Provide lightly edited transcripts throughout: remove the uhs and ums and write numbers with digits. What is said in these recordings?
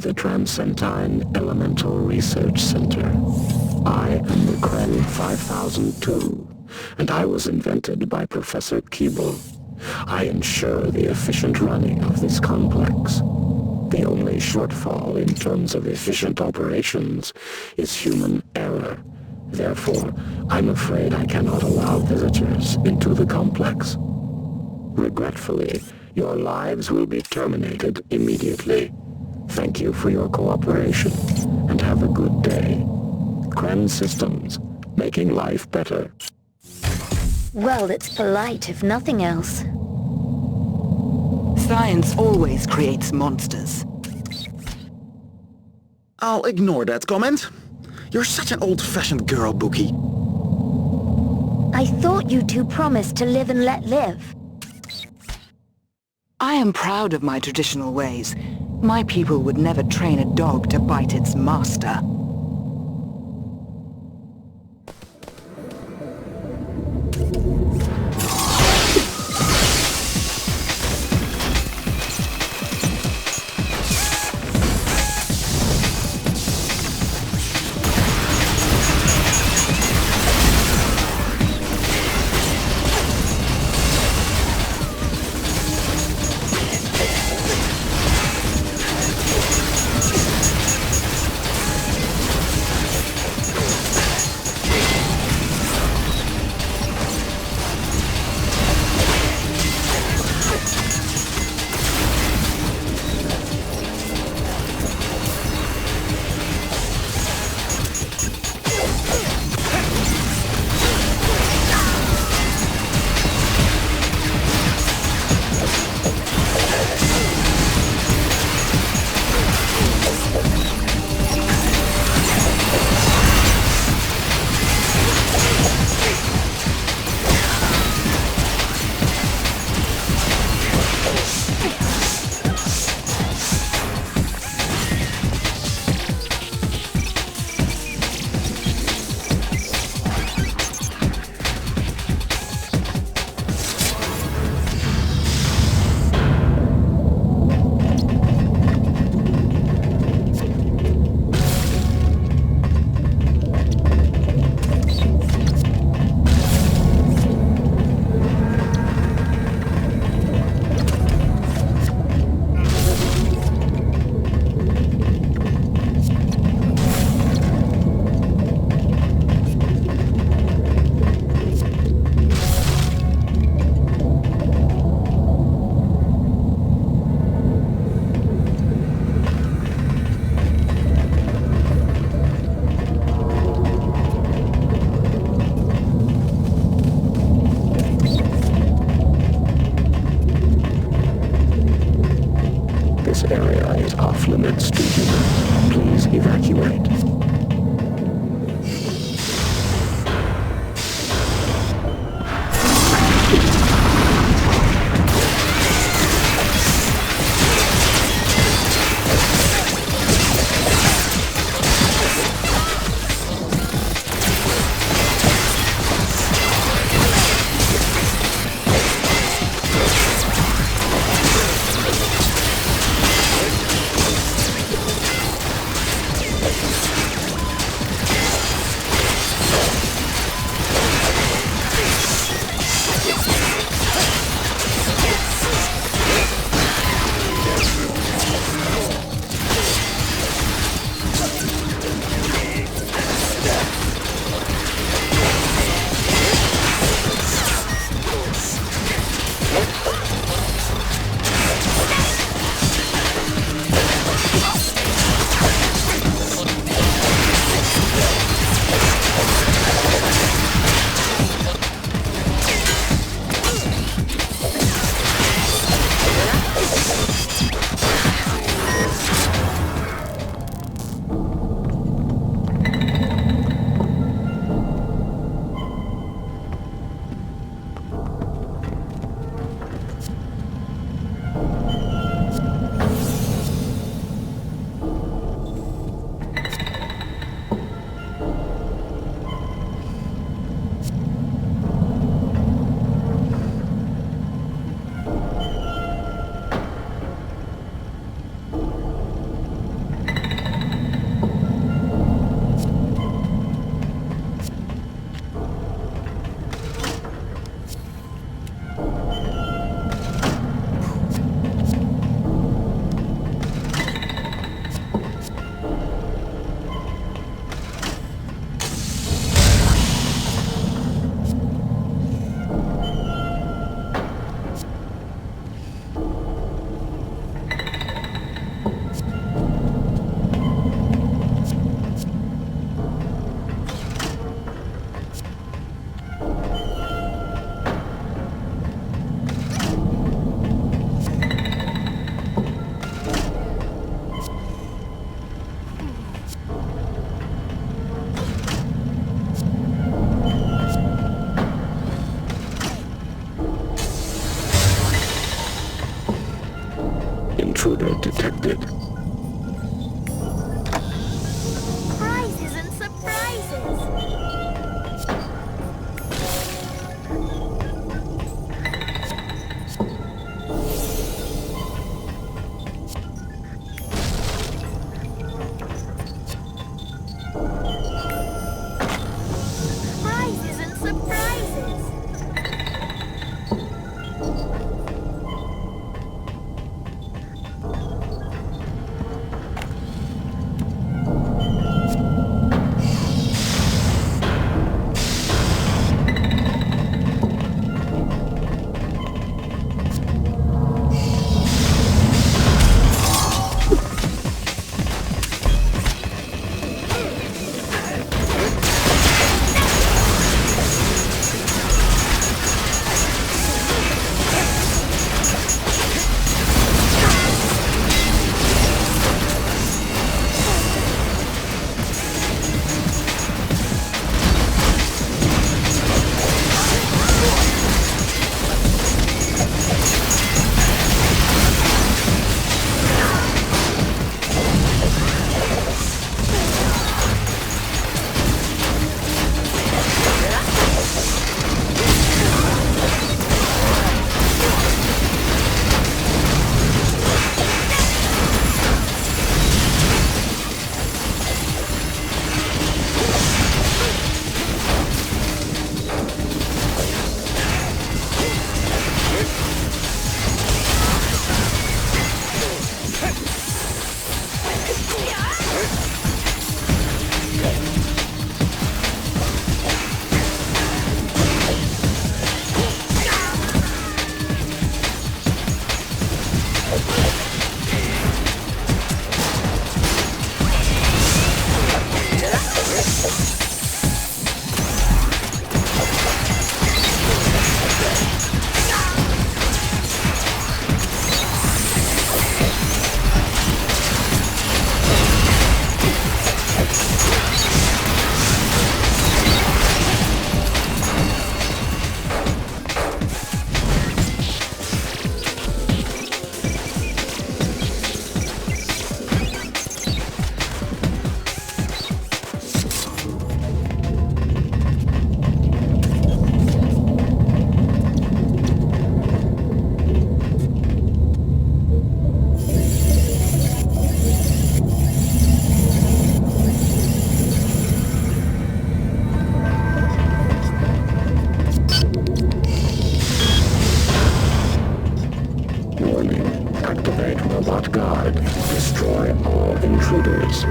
the Transcendine Elemental Research Center. I am the Kren 5002, and I was invented by Professor Keeble. I ensure the efficient running of this complex. The only shortfall in terms of efficient operations is human error. Therefore, I'm afraid I cannot allow visitors into the complex. Regretfully, your lives will be terminated immediately. Thank you for your cooperation, and have a good day. Kren Systems, making life better. Well, it's polite, if nothing else. Science always creates monsters. I'll ignore that comment. You're such an old-fashioned girl, Bookie. I thought you two promised to live and let live. I am proud of my traditional ways. My people would never train a dog to bite its master. predator detected. Prizes and surprises! Prizes and surprises! Activate Robot Guard. Destroy all intruders.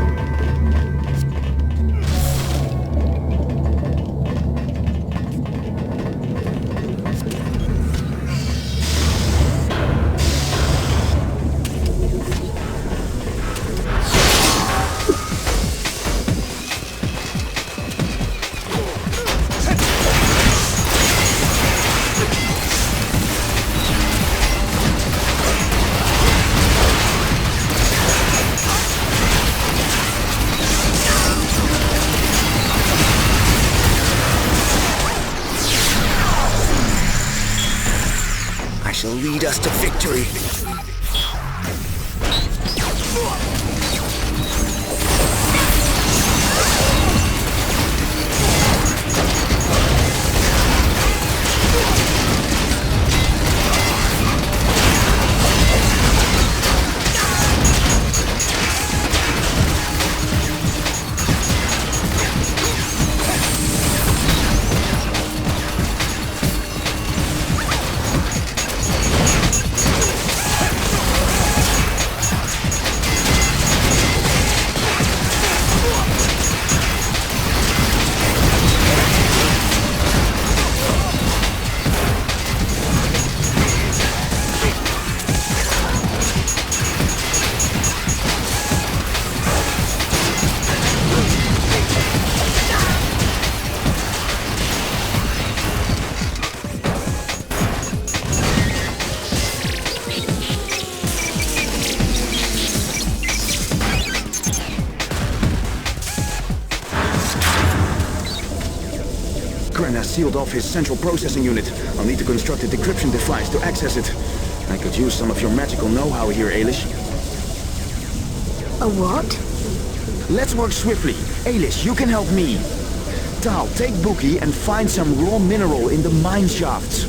I shall lead us to victory. Gren has sealed off his central processing unit. I'll need to construct a decryption device to access it. I could use some of your magical know-how here, Ailish. A what? Let's work swiftly. Alice, you can help me. Tal, take Bookie and find some raw mineral in the mine shafts.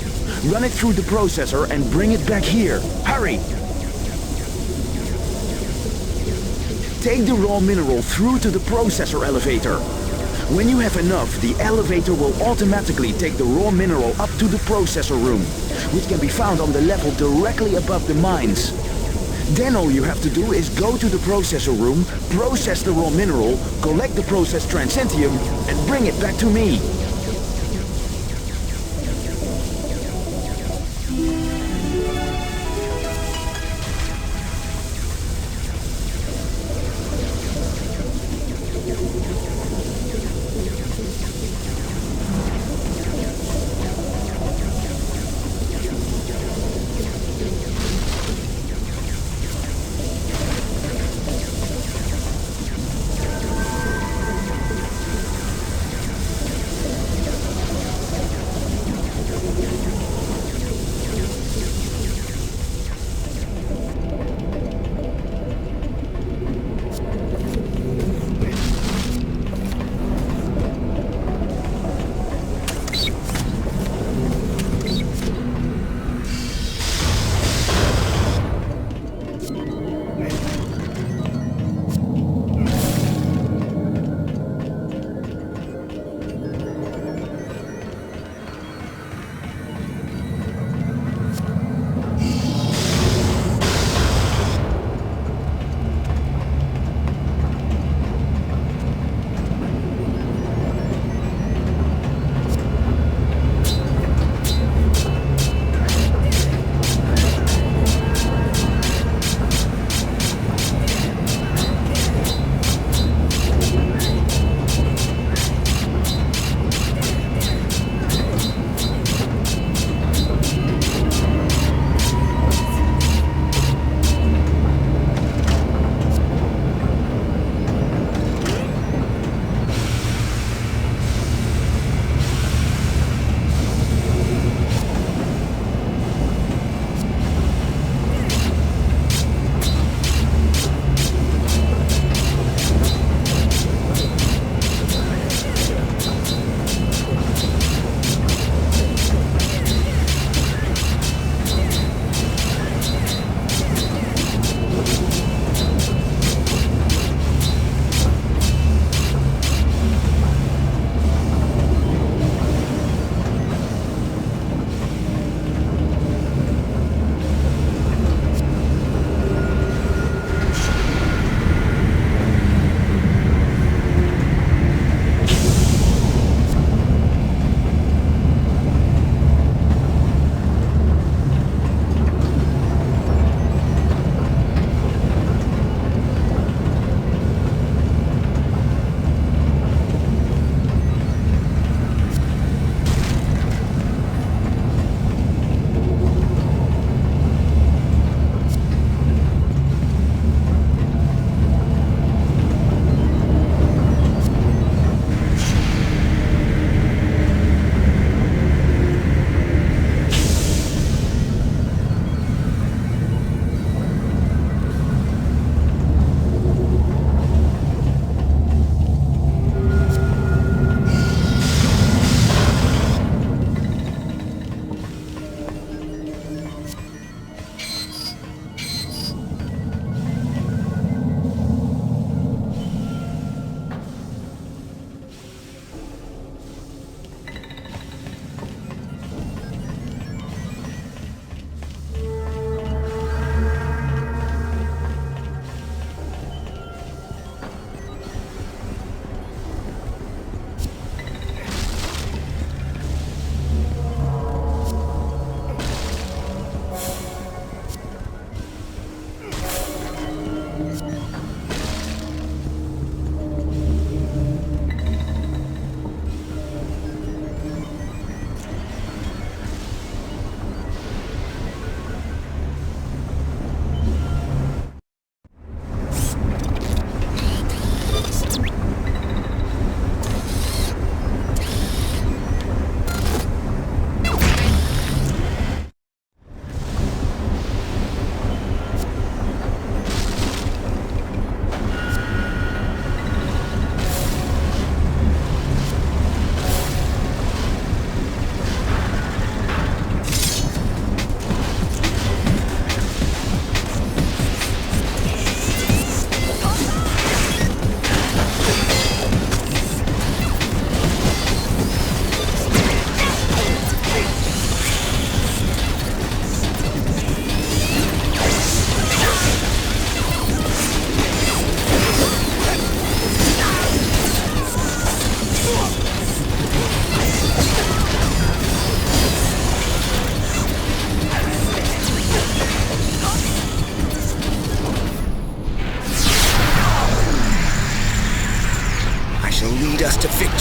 Run it through the processor and bring it back here. Hurry! Take the raw mineral through to the processor elevator. When you have enough, the elevator will automatically take the raw mineral up to the processor room, which can be found on the level directly above the mines. Then all you have to do is go to the processor room, process the raw mineral, collect the processed transcentium, and bring it back to me.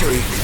victory!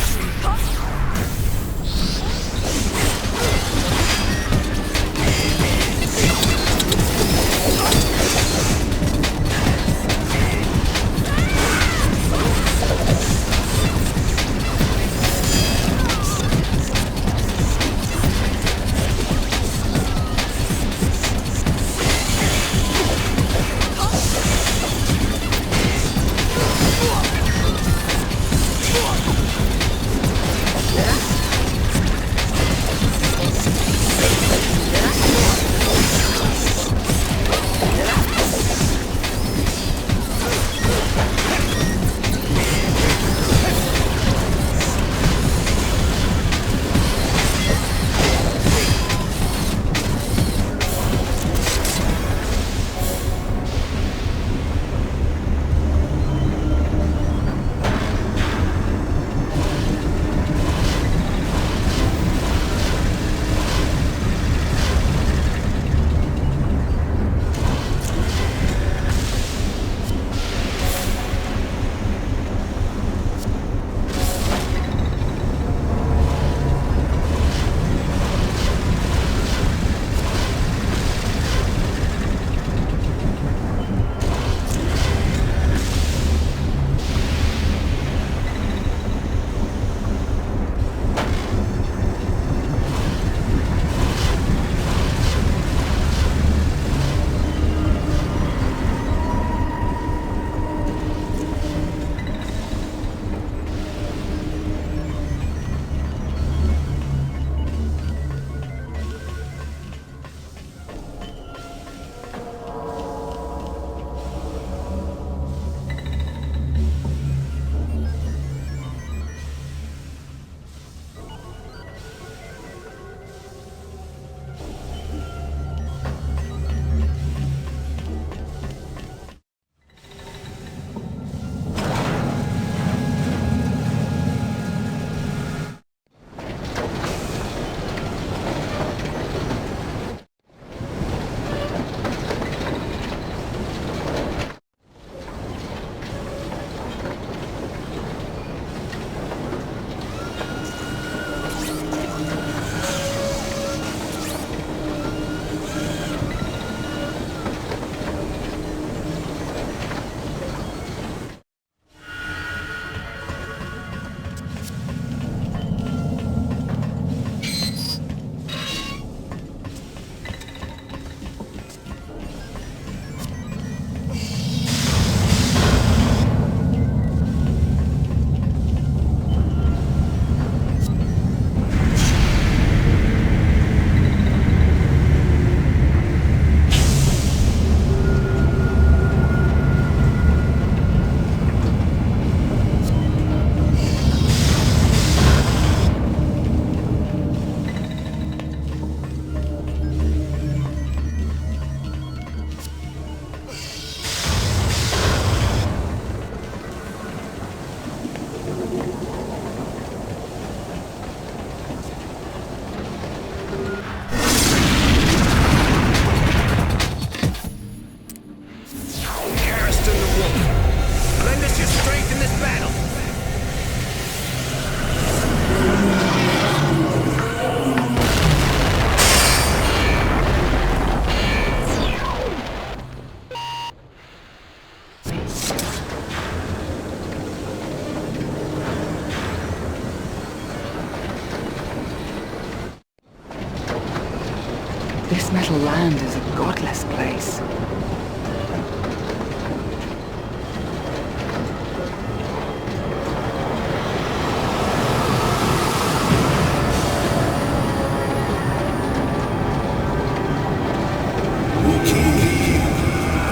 This metal land is a godless place.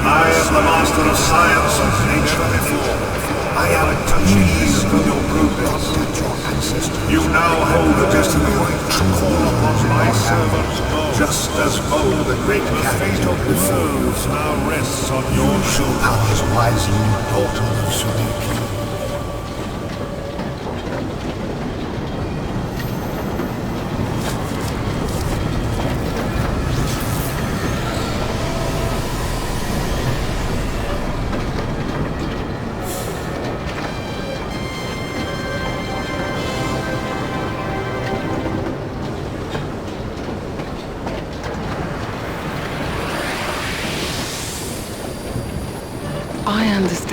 I am the master of science and nature before. I am pleased with your progress. You now hold the destiny to call upon my servant, just as Mo, the great fate of the worlds now rests on your shoulders. Powers wisely, daughter of Sudeki.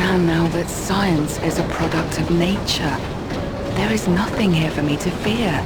understand now that science is a product of nature. There is nothing here for me to fear.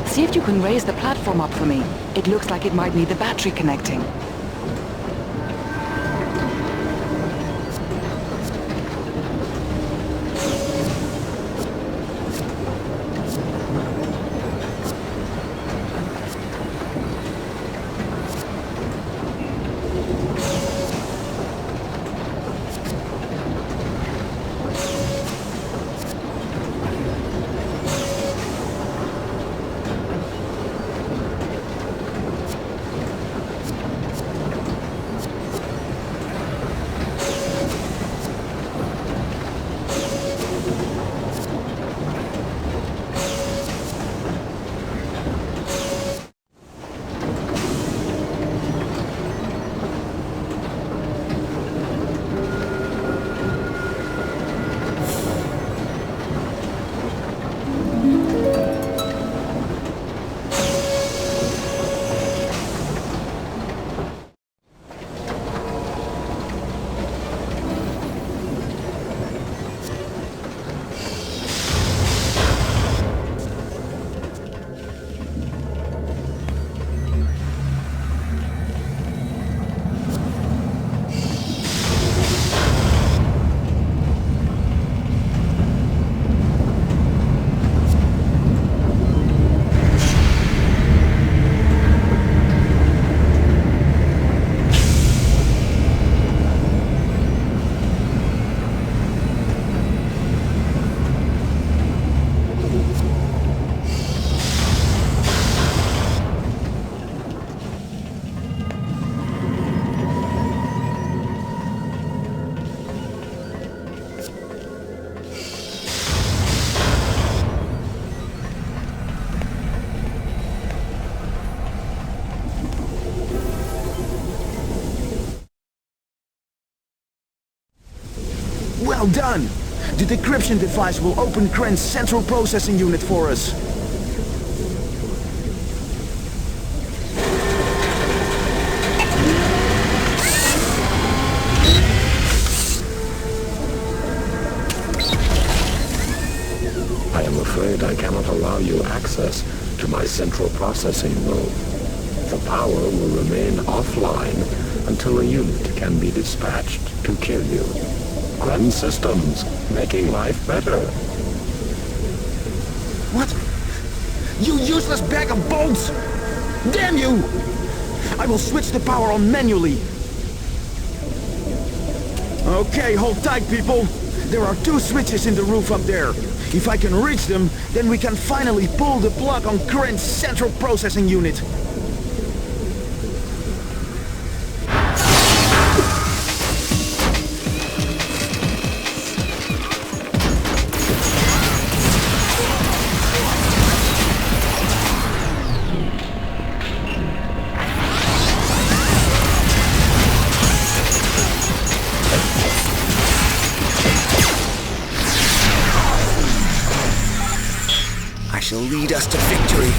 See if you can raise the platform up for me. It looks like it might need the battery connecting. Well done! The decryption device will open Kren's central processing unit for us. I am afraid I cannot allow you access to my central processing room. The power will remain offline until a unit can be dispatched to kill you. Gren Systems, making life better. What? You useless bag of bolts! Damn you! I will switch the power on manually. Okay, hold tight, people. There are 2 switches in the roof up there. If I can reach them, then we can finally pull the plug on Krent's central processing unit. Shall lead us to victory.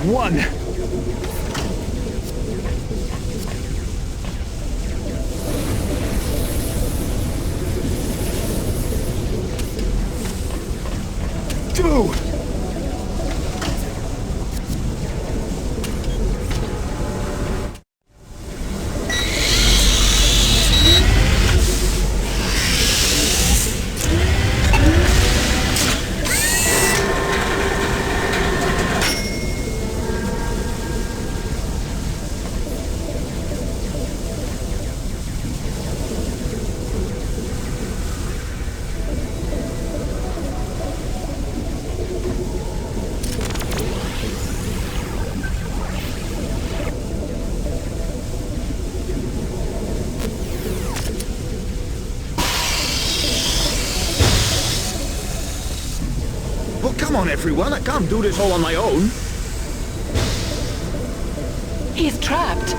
One. Two. Well, come on, everyone. I can't do this all on my own. He's trapped.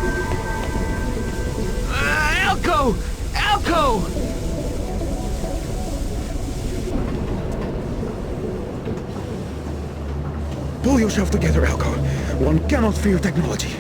Elko! Elko! Pull yourself together, Elko. One cannot fear technology.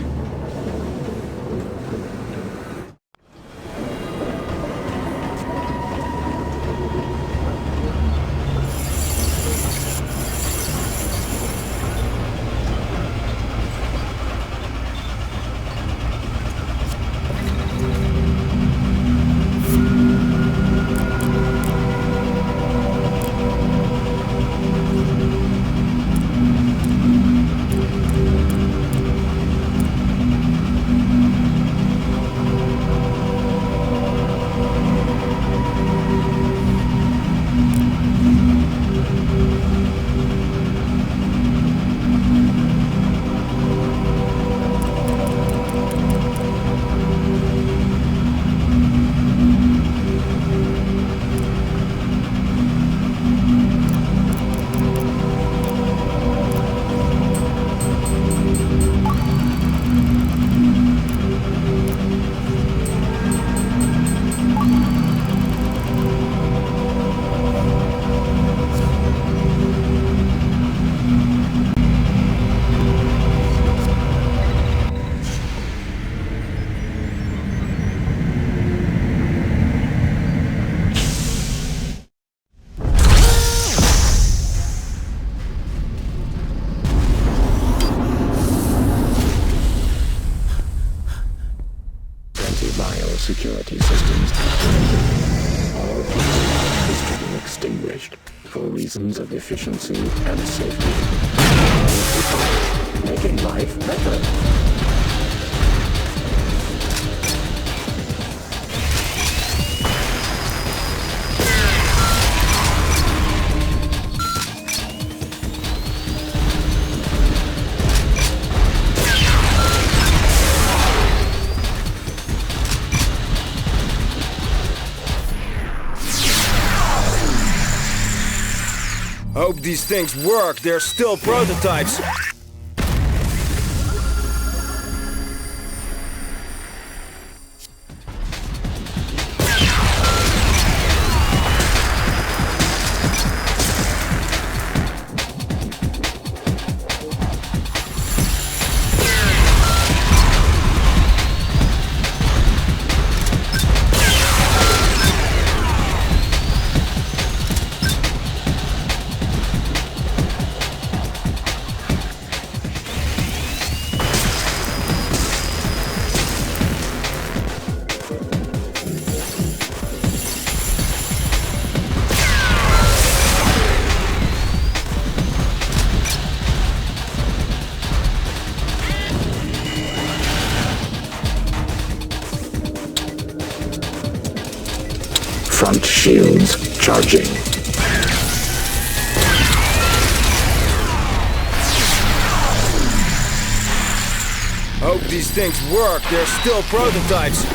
security systems activated. All life is to be extinguished for reasons of efficiency and safety. Making life better. Hope these things work. They're still prototypes. Front shields charging. Hope these things work. They're still prototypes.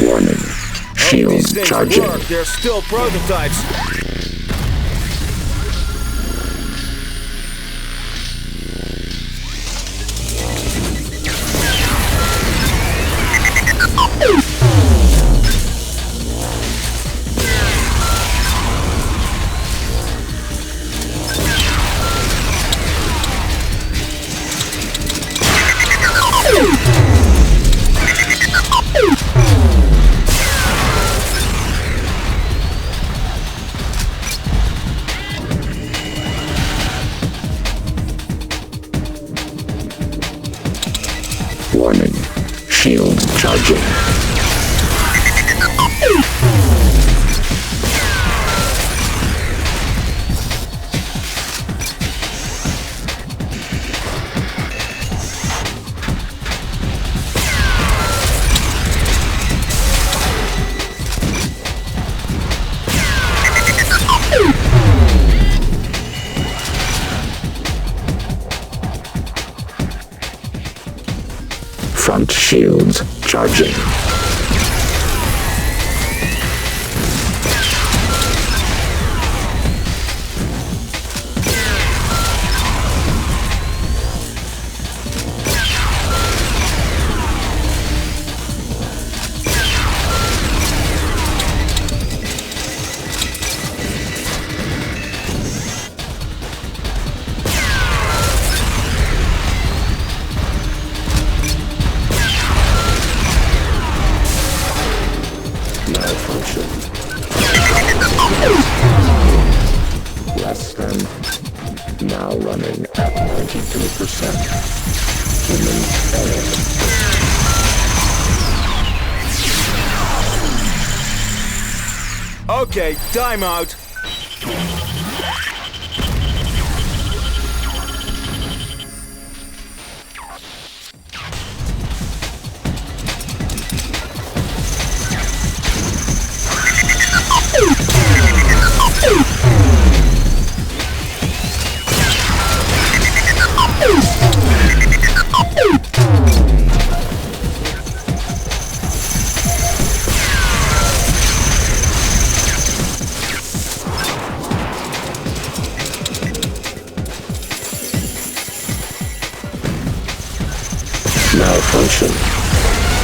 Warning. Shields charging. Work. They're still prototypes. Warning. Shields charging. Front shields charging. Malfunction. Less than. Now running at 92%. Human error. Okay, timeout.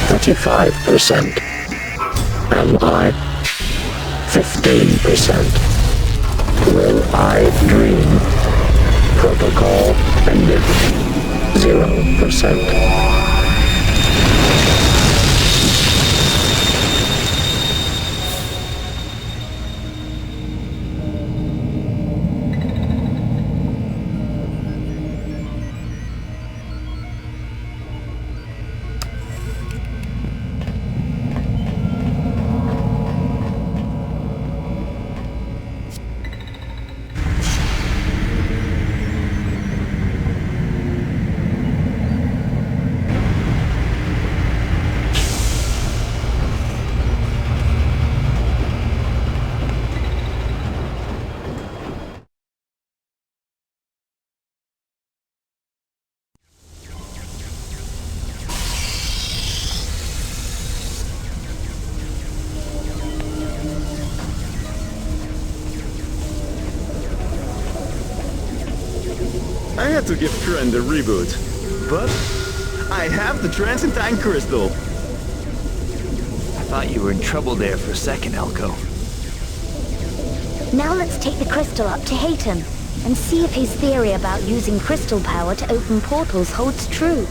35%. Am I? 15%. Will I dream? Protocol ended. 0%. I had to give Trent a reboot, but I have the Transcendine Crystal. I thought you were in trouble there for a second, Elko. Now let's take the crystal up to Hayton and see if his theory about using crystal power to open portals holds true.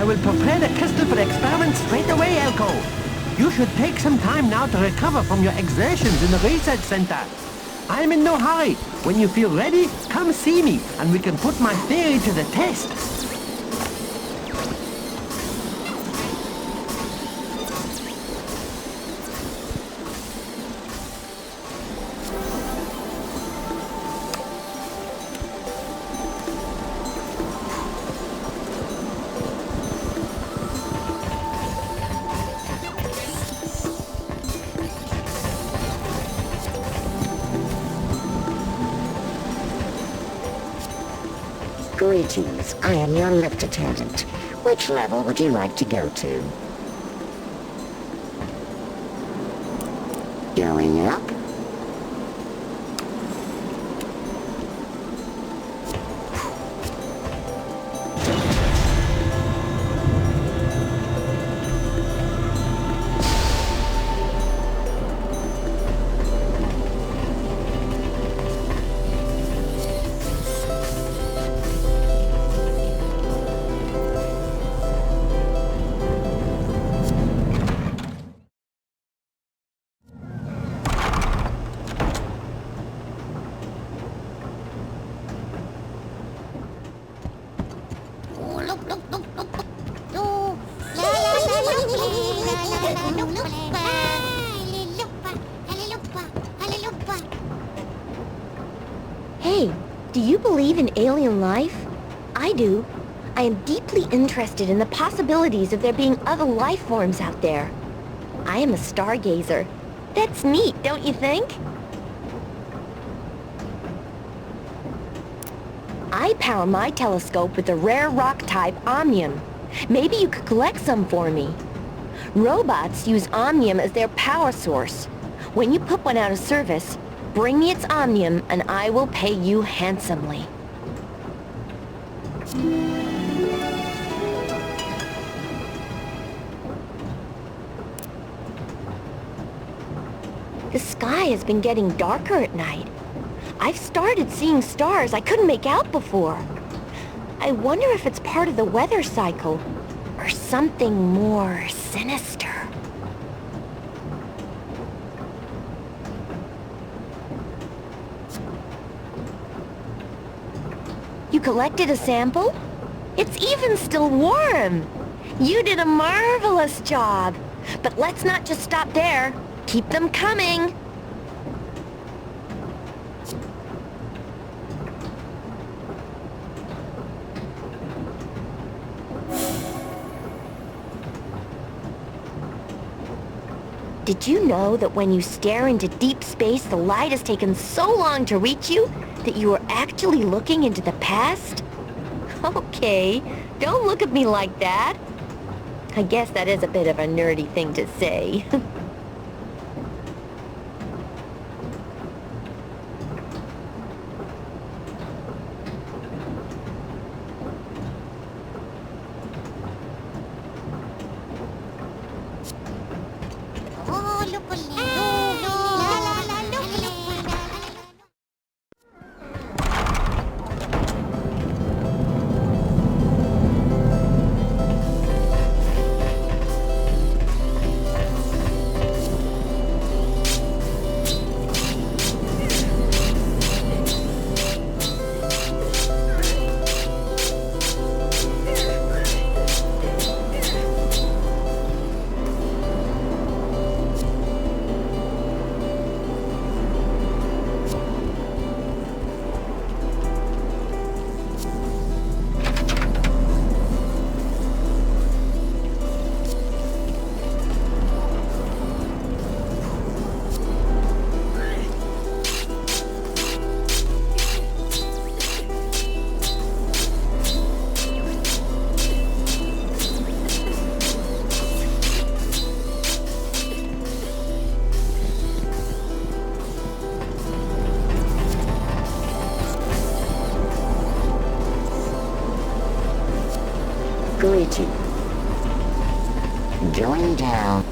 I will prepare the crystal for the experiment straight away, Elko. You should take some time now to recover from your exertions in the research center. I'm in no hurry. When you feel ready, come see me, and we can put my theory to the test. Greetings, I am your lift attendant. Which level would you like to go to? Going up? Hey, do you believe in alien life? I do. I am deeply interested in the possibilities of there being other life forms out there. I am a stargazer. That's neat, don't you think? I power my telescope with a rare rock type omnium. Maybe you could collect some for me. Robots use omnium as their power source. When you put one out of service, bring me its omnium and I will pay you handsomely. The sky has been getting darker at night. I've started seeing stars I couldn't make out before. I wonder if it's part of the weather cycle, or something more sinister. You collected a sample? It's even still warm! You did a marvelous job! But let's not just stop there. Keep them coming! Did you know that when you stare into deep space, the light has taken so long to reach you that you are actually looking into the past? Okay, don't look at me like that. I guess that is a bit of a nerdy thing to say. Greeting. Going down.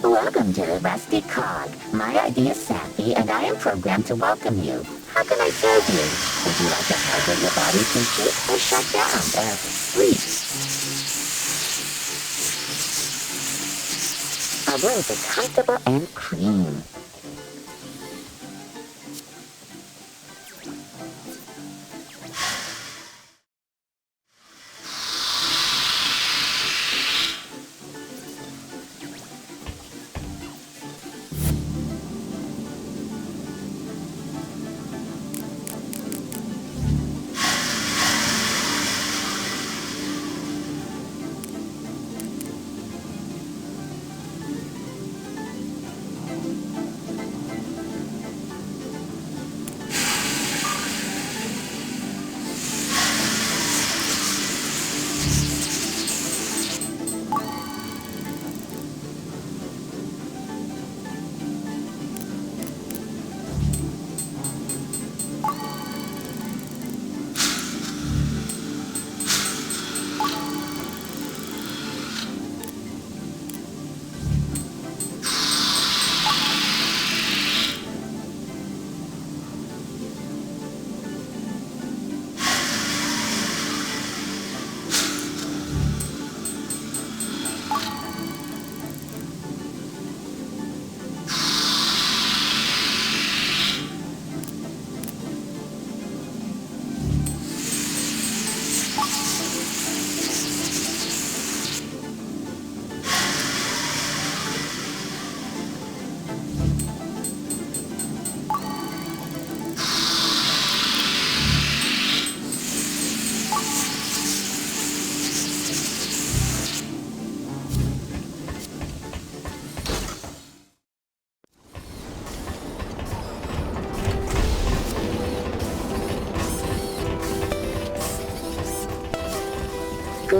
Welcome to the Rusty Cog. My ID is Sappy, and I am programmed to welcome you. How can I serve you? Would you like to hydrate your body tissue or shut down or sleep? Our rooms are comfortable and clean.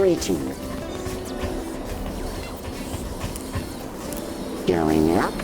Greeting. Going up.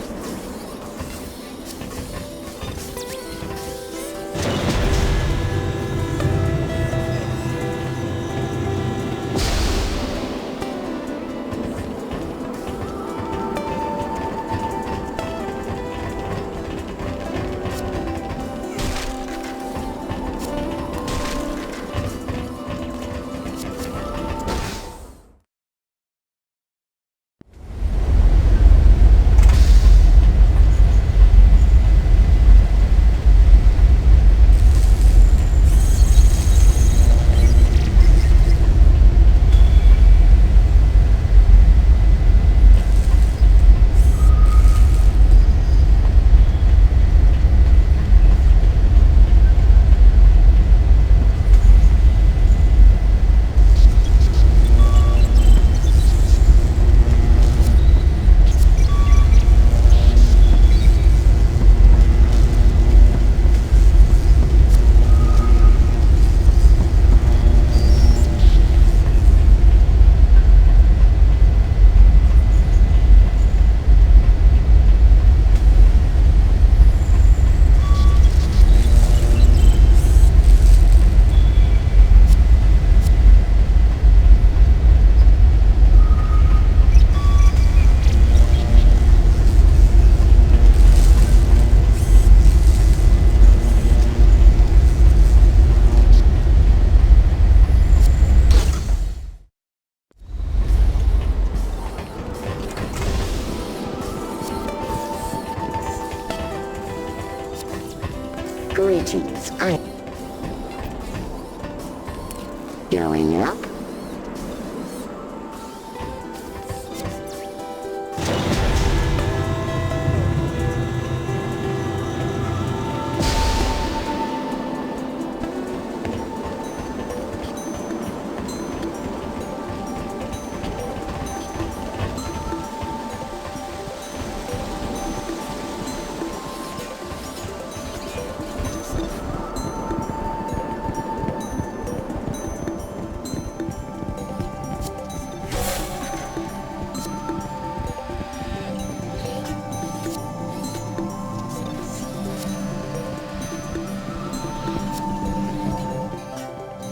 Greetings. I'm going up.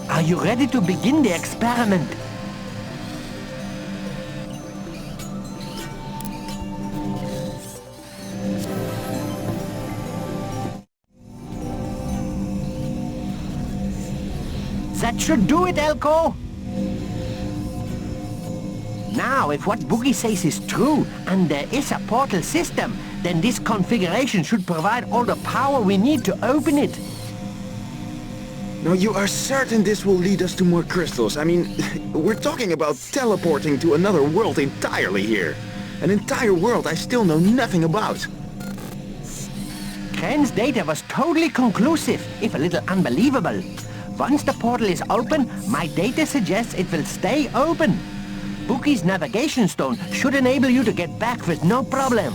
Are you ready to begin the experiment? That should do it, Elko! Now, if what Boogie says is true, and there is a portal system, then this configuration should provide all the power we need to open it. Now, you are certain this will lead us to more crystals? I mean, we're talking about teleporting to another world entirely here. An entire world I still know nothing about. Kren's data was totally conclusive, if a little unbelievable. Once the portal is open, my data suggests it will stay open. Boogie's navigation stone should enable you to get back with no problem.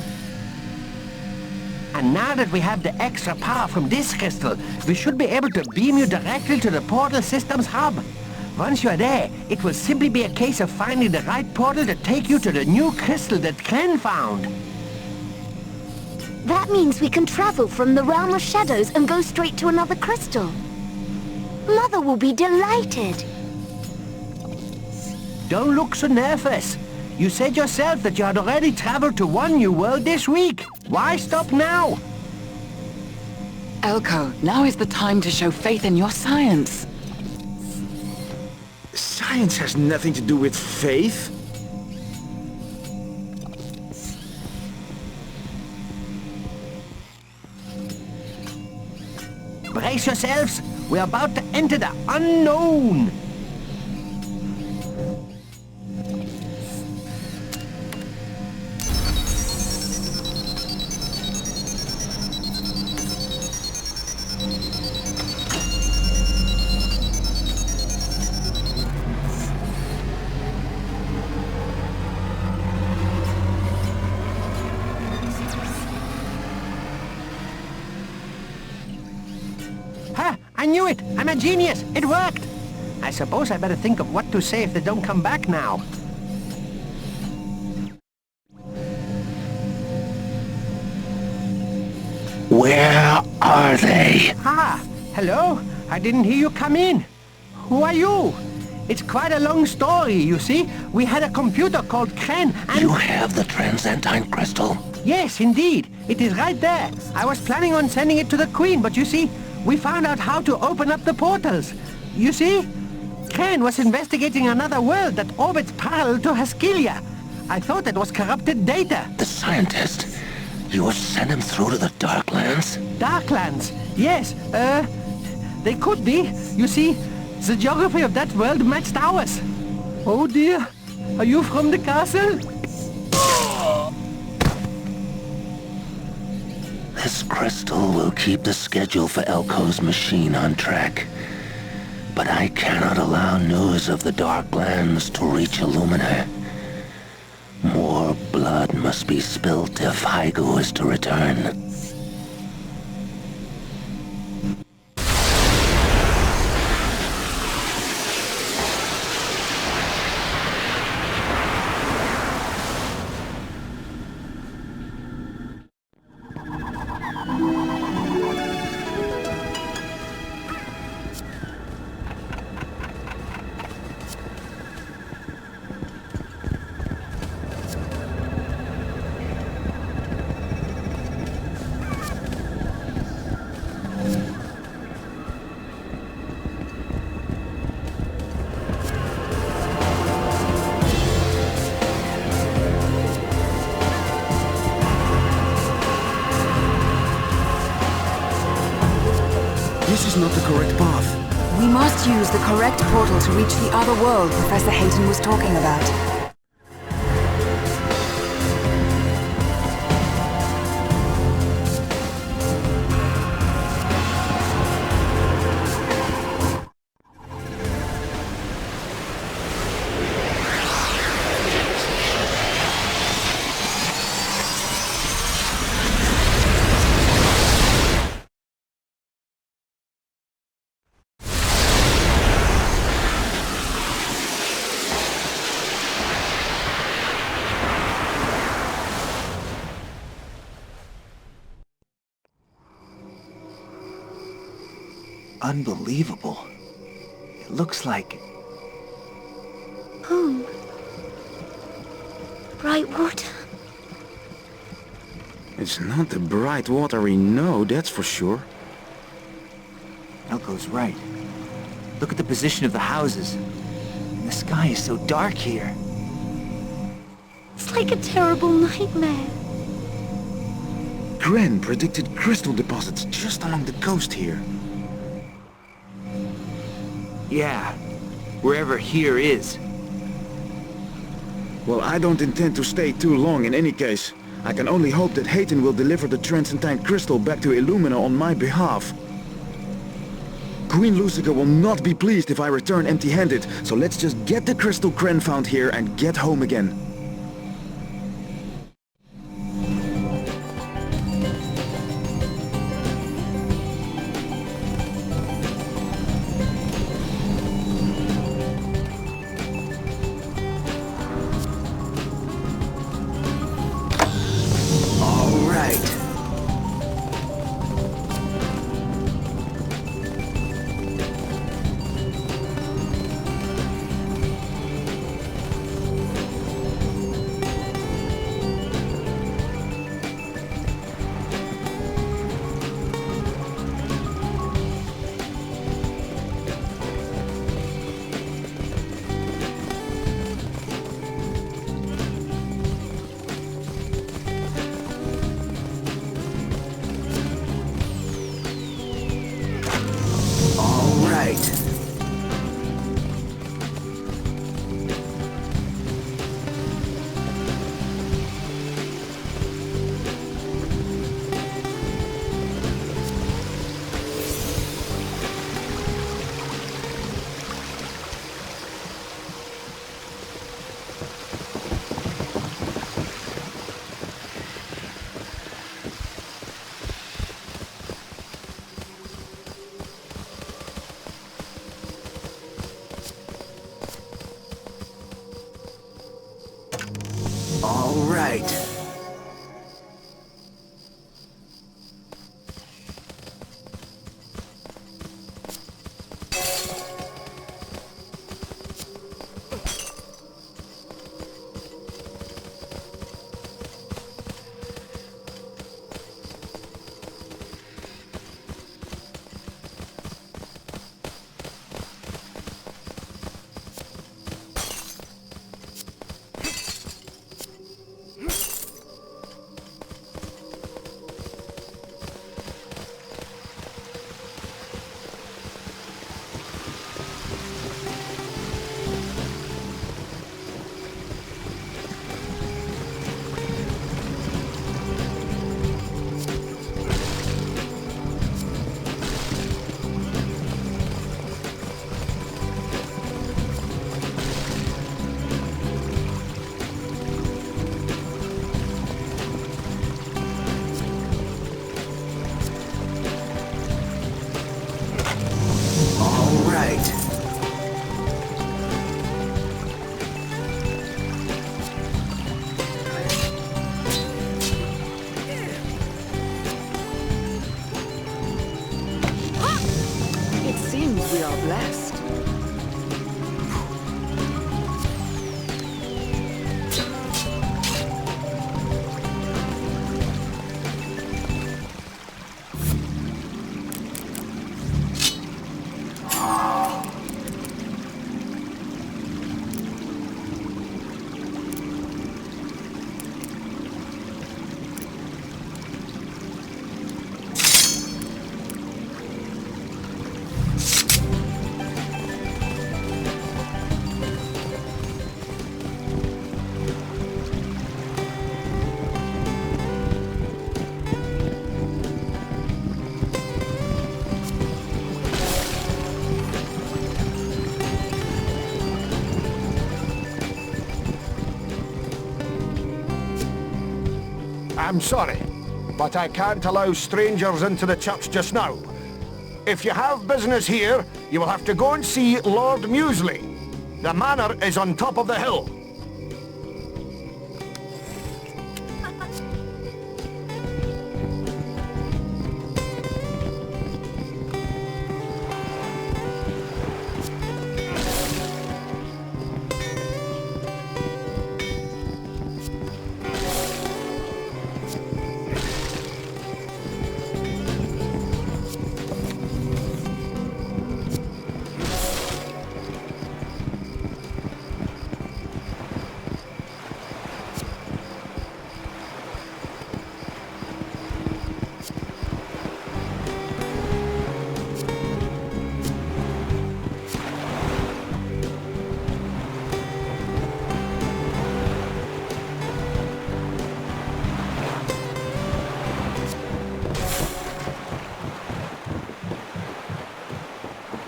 And now that we have the extra power from this crystal, we should be able to beam you directly to the portal system's hub. Once you're there, it will simply be a case of finding the right portal to take you to the new crystal that Kren found. That means we can travel from the realm of shadows and go straight to another crystal. Mother will be delighted. Don't look so nervous. You said yourself that you had already traveled to one new world this week. Why stop now? Elko, now is the time to show faith in your science. Science has nothing to do with faith. Brace yourselves. We're about to enter the unknown. I knew it! I'm a genius! It worked! I suppose I better think of what to say if they don't come back now. Where are they? Ah, hello? I didn't hear you come in. Who are you? It's quite a long story, you see. We had a computer called Kren and... You have the transcendine crystal? Yes, indeed. It is right there. I was planning on sending it to the Queen, but you see, we found out how to open up the portals. You see? Kren was investigating another world that orbits parallel to Haskilia. I thought it was corrupted data. The scientist? You have sent him through to the Darklands? Darklands? Yes, they could be. You see, the geography of that world matched ours. Oh dear, are you from the castle? This crystal will keep the schedule for Elko's machine on track. But I cannot allow news of the Darklands to reach Illumina. More blood must be spilt if Hygo is to return. This is not the correct path. We must use the correct portal to reach the other world Professor Hayton was talking about. Unbelievable. It looks like... Home. Bright water. It's not the bright water we know, that's for sure. Elko's right. Look at the position of the houses. And the sky is so dark here. It's like a terrible nightmare. Kren predicted crystal deposits just along the coast here. Yeah, wherever here is. Well, I don't intend to stay too long in any case. I can only hope that Hayton will deliver the transcendine crystal back to Illumina on my behalf. Queen Lucica will not be pleased if I return empty-handed, so let's just get the crystal Kren found here and get home again. right. It seems we are blessed. I'm sorry, but I can't allow strangers into the church just now. If you have business here, you will have to go and see Lord Muesli. The manor is on top of the hill.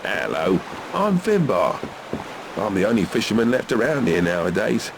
Hello, I'm Finbar. I'm the only fisherman left around here nowadays.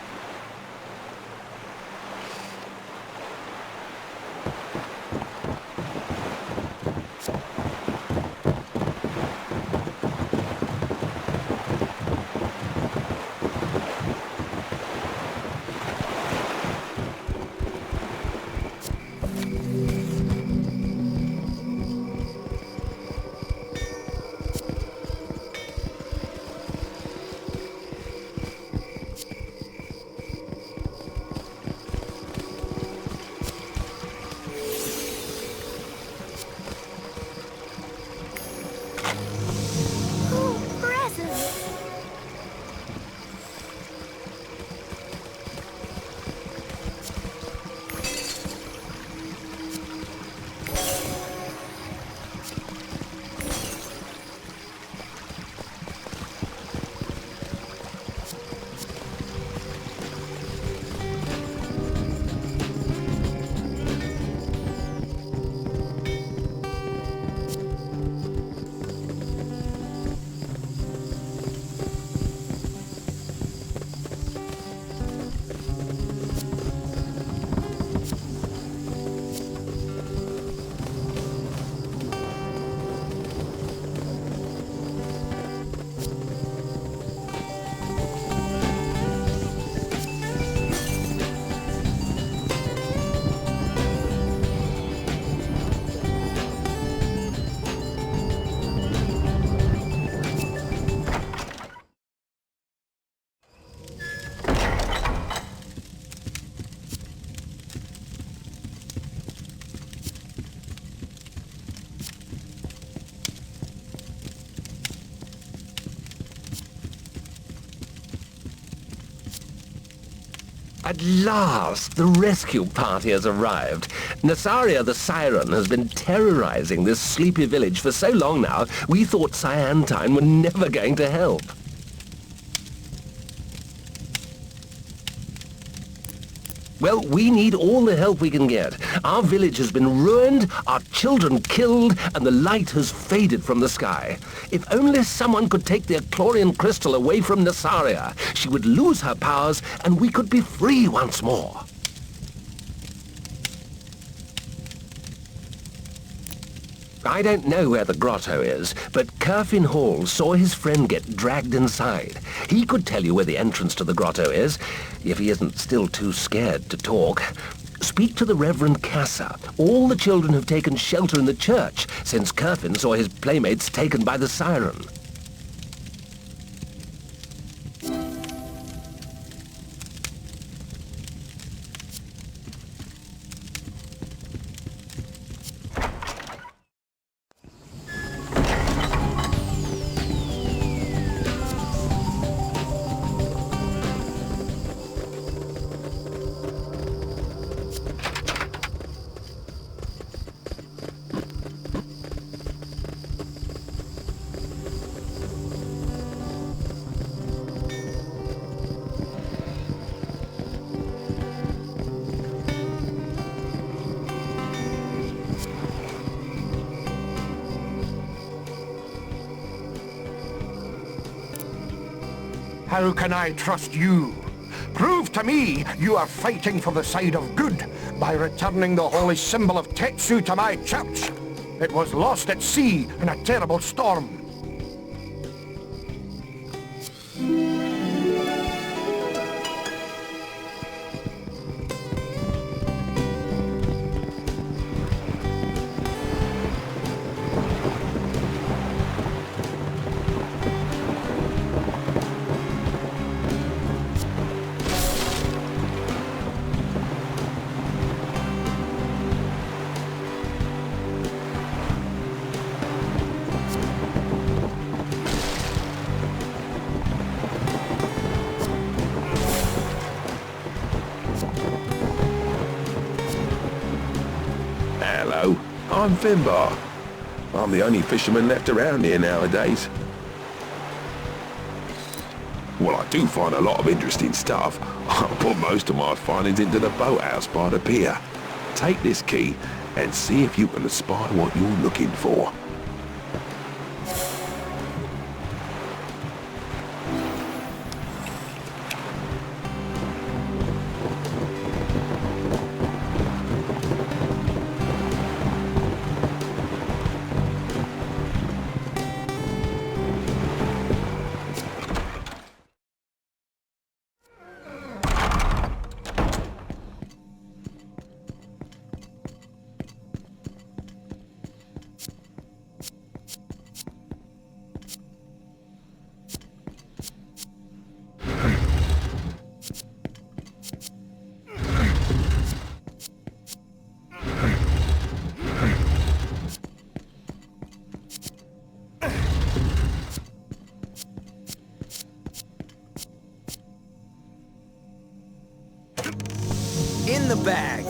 At last, the rescue party has arrived. Nasaria the Siren has been terrorizing this sleepy village for so long now, we thought Cyantine were never going to help. Well, we need all the help we can get. Our village has been ruined, our children killed, and the light has faded from the sky. If only someone could take the Chlorian crystal away from Nasaria, she would lose her powers and we could be free once more. I don't know where the grotto is, but Kerfin Hall saw his friend get dragged inside. He could tell you where the entrance to the grotto is, if he isn't still too scared to talk. Speak to the Reverend Cassa. All the children have taken shelter in the church since Kerfin saw his playmates taken by the siren. How can I trust you? Prove to me you are fighting for the side of good by returning the holy symbol of Tetsu to my church. It was lost at sea in a terrible storm. Hello, I'm Finbar. I'm the only fisherman left around here nowadays. Well, I do find a lot of interesting stuff. I put most of my findings into the boathouse by the pier. Take this key and see if you can spy what you're looking for. In the bag.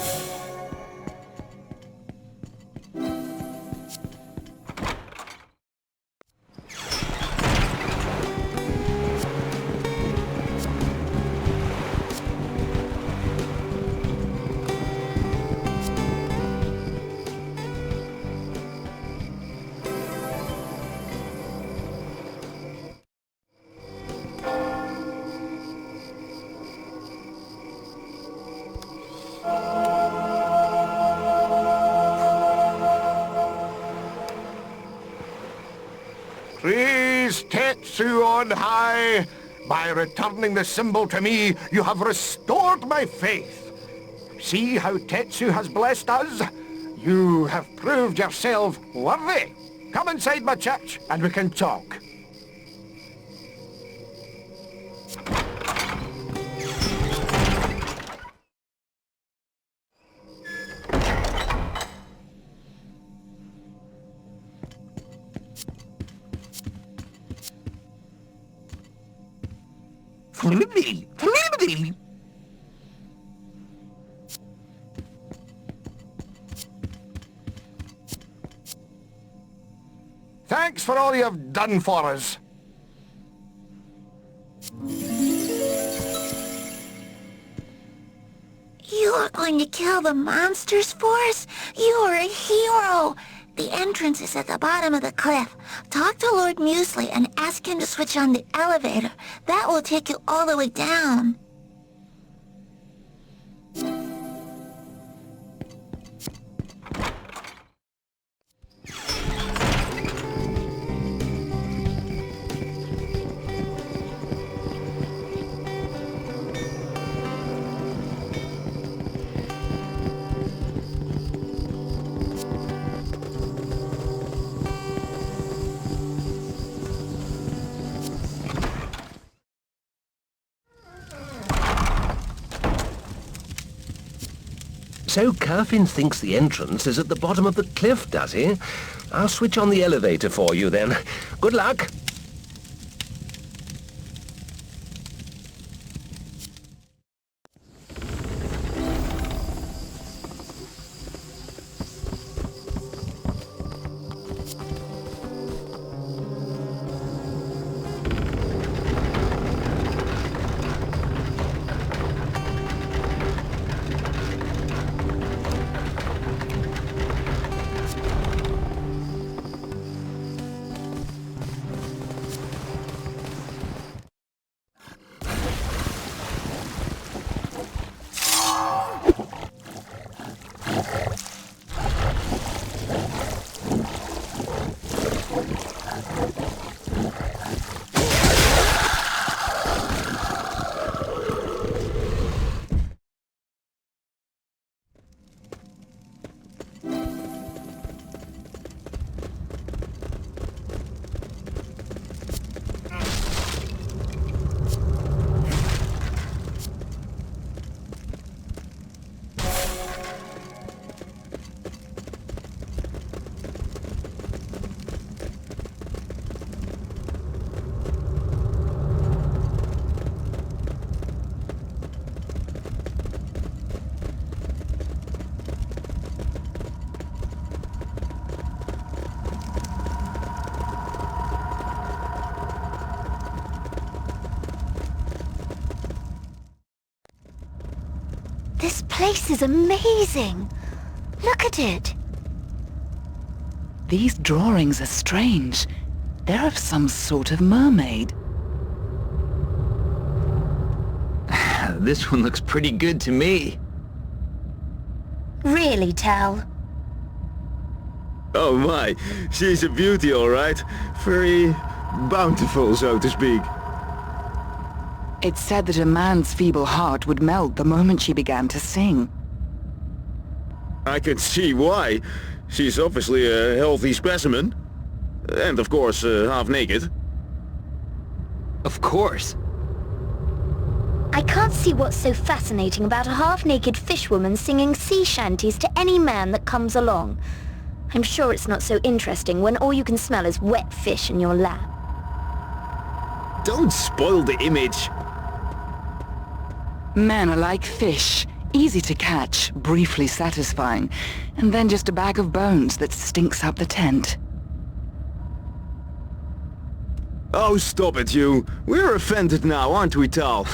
Praise Tetsu on high! By returning the symbol to me, you have restored my faith. See how Tetsu has blessed us? You have proved yourself worthy. Come inside my church and we can talk. Thanks for all you've done for us. You're going to kill the monsters for us? You're a hero! The entrance is at the bottom of the cliff. Talk to Lord Muesli and ask him to switch on the elevator. That will take you all the way down. So Curfin thinks the entrance is at the bottom of the cliff, does he? I'll switch on the elevator for you then. Good luck. This place is amazing. Look at it. These drawings are strange. They're of some sort of mermaid. This one looks pretty good to me. Really, Tal? Oh my, she's a beauty, all right. Very bountiful, so to speak. It's said that a man's feeble heart would melt the moment she began to sing. I can see why. She's obviously a healthy specimen. And of course, half naked. Of course. I can't see what's so fascinating about a half-naked fishwoman singing sea shanties to any man that comes along. I'm sure it's not so interesting when all you can smell is wet fish in your lap. Don't spoil the image. Men are like fish, easy to catch, briefly satisfying, and then just a bag of bones that stinks up the tent. Oh, stop it, you. We're offended now, aren't we, Tal?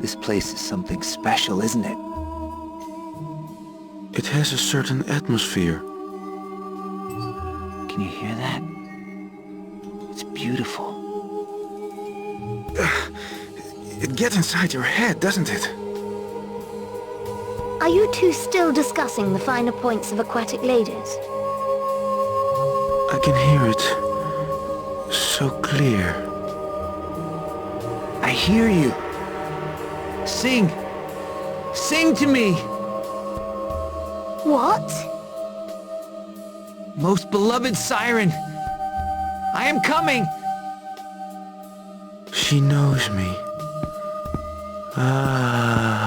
This place is something special, isn't it? It has a certain atmosphere. Can you hear that? It's beautiful. It gets inside your head, doesn't it? Are you two still discussing the finer points of aquatic ladies? I can hear it. So clear. I hear you. Sing! Sing to me! What? Most beloved siren! I am coming! She knows me. Ah.